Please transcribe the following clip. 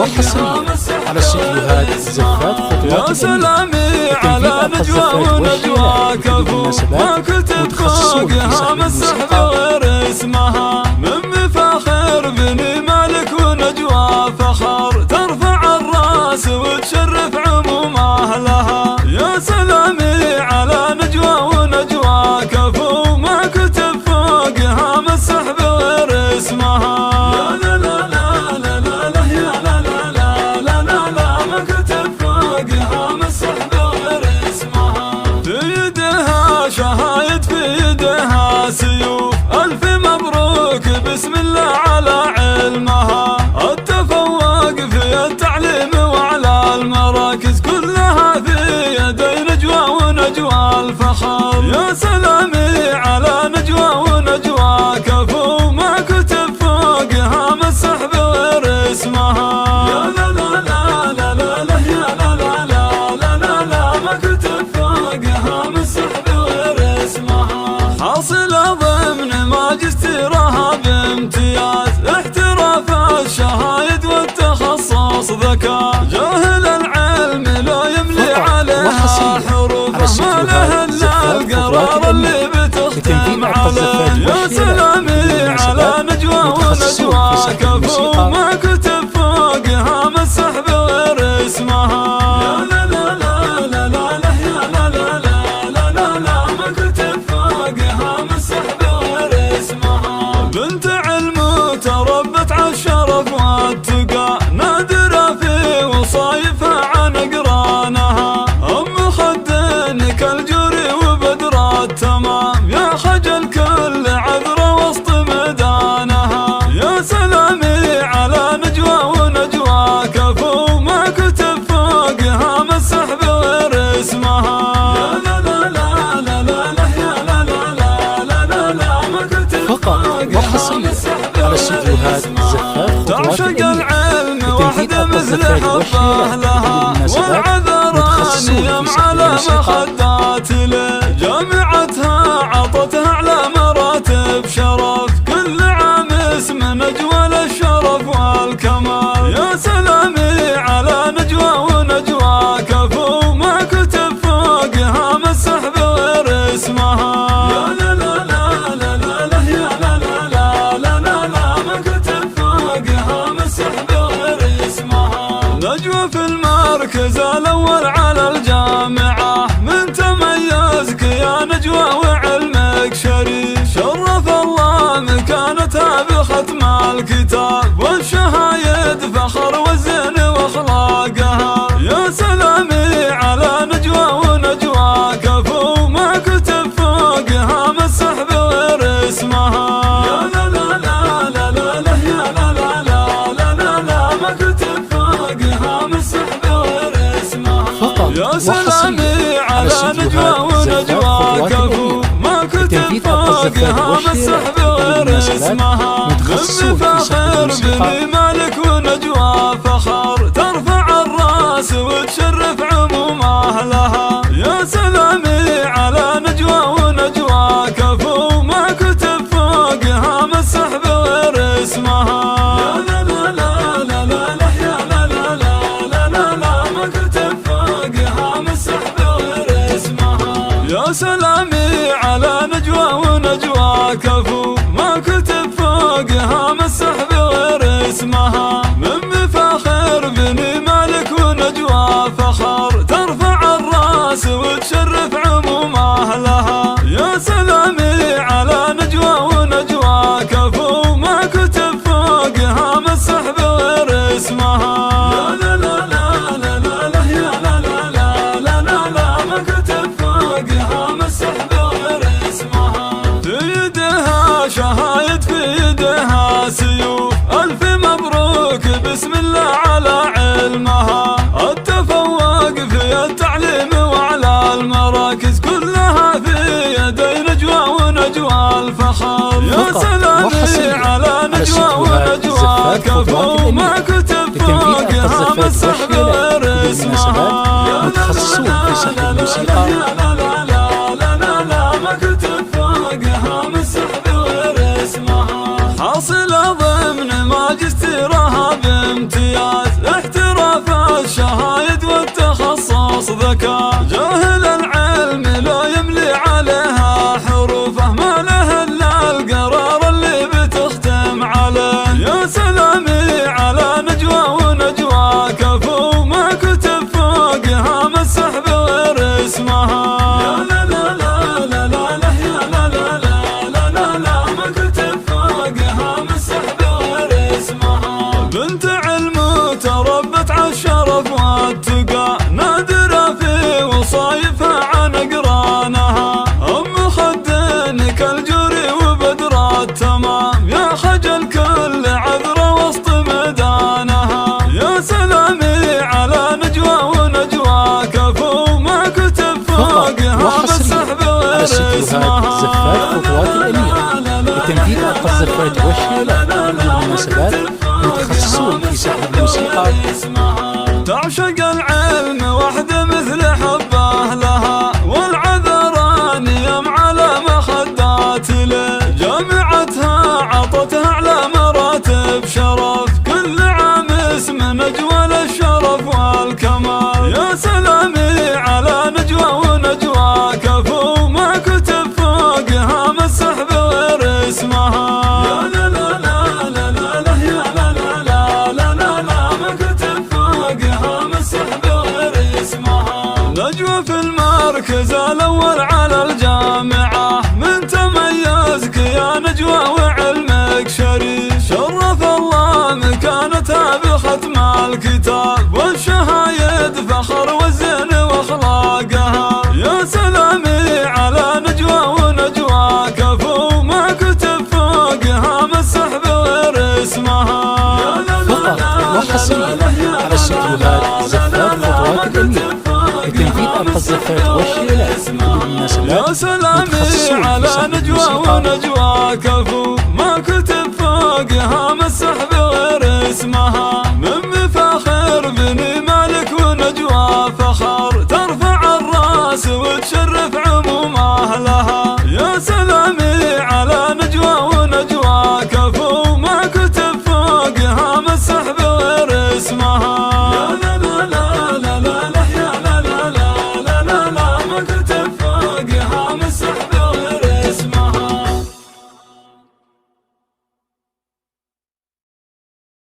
وحصريا على استديوهات الزفات خطوات يا سلامي على نجوى ونجوى كفو ما كتب فوقها مسح بغير اسمها من مفاخر بني مالك ونجوى فخر ترفع الراس وتشرف عموم اهلها. يا سلامي على نجوى ونجوى كفو ما كتب فوقها مسح بغير اسمها. لا لا لا لا لا لا يا لا لا لا لا لا لا ما كتب فوقها مسح بغير اسمها. في يدها شهايد في يدها سيوف ألف مبروك بسم الله على علمها. التفوق في التعليم وعلى المراكز كلها في يدي نجوى ونجوى الفخر. يا سلامي على نجوى ونجوى كفو ما كتب فوقها مسح بغير اسمها. يا لا لا لا لا لا لا يا لا لا لا لا لا لا ما كتب فوقها مسح بغير اسمها. حاصلة ضمن ماجستيرها بامتياز احتراف الشهايد والتخصص ذكاء. جاهل العلم لا يملي عليها حروفه ما له الا القرار اللي بتختم عليه. يا سلامي على نجوى ونجوى كفو ما كتب فوقها مسح بغير اسمها. لا لا لا لا لا لا يا لا لا لا لا لا لا ما كتب فوقها مسح بغير اسمها. بنت علم تربت على الشرف والتقى نادرة في وصايفها عن اقرانها. ام خد كالجوري وبدر التمام يا خجل كل عذرة وسط ميدانها. يا سلامي على نجوى ونجوى كفو ما كتب فوقها مسح بغير اسمها. لا لا لا لا لا لا يا لا لا لا لا لا لا ما كتب فقط وحصريا على استديوهات الزفات تعشق العلم وحده مثل حبه لها والعذران يم على مخدات له. جامعتها عطتها على مراتب شرف كل عام اسم نجوى للشرف والكمال. يا سلامي على نجوى ونجوى كفو ما كتب فوقها مسح بغير اسمها. لا لا لا لا لا لا يا لا لا لا لا لا لا ما كتب فوقها مسح بغير اسمها. نجوى في المركز الأول على الجامعة من تميزك يا نجوى وعلمك شريف. شرف الله مكانتها بختم الكتاب والشهايد فخر والزين واخلاقها. يا سلامي على نجوى ونجوى كفو ما كتب فوقها مسح بغير اسمها. لا لا لا لا لا لا يا لا لا لا لا لا لا ما كتب فوقها مسح بغير اسمها. يا سلامي على نجوى ونجوى كفو ما كتب فوقها مسح بغير اسمها. من مفاخر بني مالك ونجوى فخر ترفع الراس وتشرف عموم اهلها. يا سلامي على نجوى ونجوى كفو ما كتب فوقها مسح بغير اسمها. لا لا لا لا لا لا يا لا لا لا لا لا لا ما كتب فوقها مسح بغير اسمها. يا سلامي على نجوى ونجوى كفو ما كتب فوقها مسح بغير اسمها. من مفاخر بني مالك ونجوى فخر ترفع الراس وتشرف عموم اهلها. يا سلامي على نجوى ونجوى كفو ما كتب فوقها مسح بغير اسمها. لا لا لا لا لا لا يا لا لا لا لا لا لا ما كتب فوقها مسح بغير اسمها. في يدها شهايد في يدها سيوف ألف مبروك بسم الله على علمها. التفوق في التعليم وعلى المراكز كلها في يدي نجوى ونجوى الفخر. يا سلامي على نجوى ونجوى كفو ما كتب فوقها مسح بغير اسمها. متخصصون في شرح الموسيقى. لا لا لا لا لا لا ما كتب فوقها مسح بغير اسمها. حاصلة ضمن ماجستيرها بامتياز امتياز، احتراف الشهايد والتخصص ذكاء، جاهل العلم لا يملي عليها حروفه، ما له الا القرار اللي بتختم عليه. يا سلامي على نجوى ونجوى كفو، ما كتب فوقها مسح بغير اسمها. يا لا لا لا لا لا لا يا لا لا لا لا لا ما كتب فوقها مسح بغير اسمها. بنت علم تربت عالشرف والتقى، نادرة في وصايفها عن اقرانها، ام خد كالجوري وبدر التمام، يا خجل كل عذرة وسط ميدانها. يا سلامي على نجوى ونجوى كفو، ما كتب فوقها مسح بغير اسمها. خطوات الأميرة لتنفيذ ألقى الزفات والشيلات والمناسبات، متخصصون في سحر الموسيقى. تعشق العلم وحده مثل حبه لها، والعذران يم على مخدات له، جامعتها عطتها على مراتب شرف، كل عام اسم نجوى للشرف والكمال. يا سلامي على نجوى ونجوى كفو، ما كتب فوقها مسح بغير اسمها. يا لا لا لا لا لا لا يا لا لا لا لا لا لا ما كتب فوقها مسح بغير اسمها. نجوى في المركز الأول على الجامعة، من تميزك يا نجوى وعلمك شريف، شرف الله مكانتها بختم الكتاب، والشهايد فخر والزين واخلاقها. يا سلامي على نجوى ونجوى كفو، ما كتب فوقها مسح بغير اسمها. فقط وحصريا على استديوهات زفات خطوات الأميرة لتنفيذ ألقى الزفات والشيلات والمناسبات. يا سلامي على نجوى ونجوى كفو، ما كتب فوقها مسح بغير اسمها، من مفاخر بني مالك ونجوى فخر.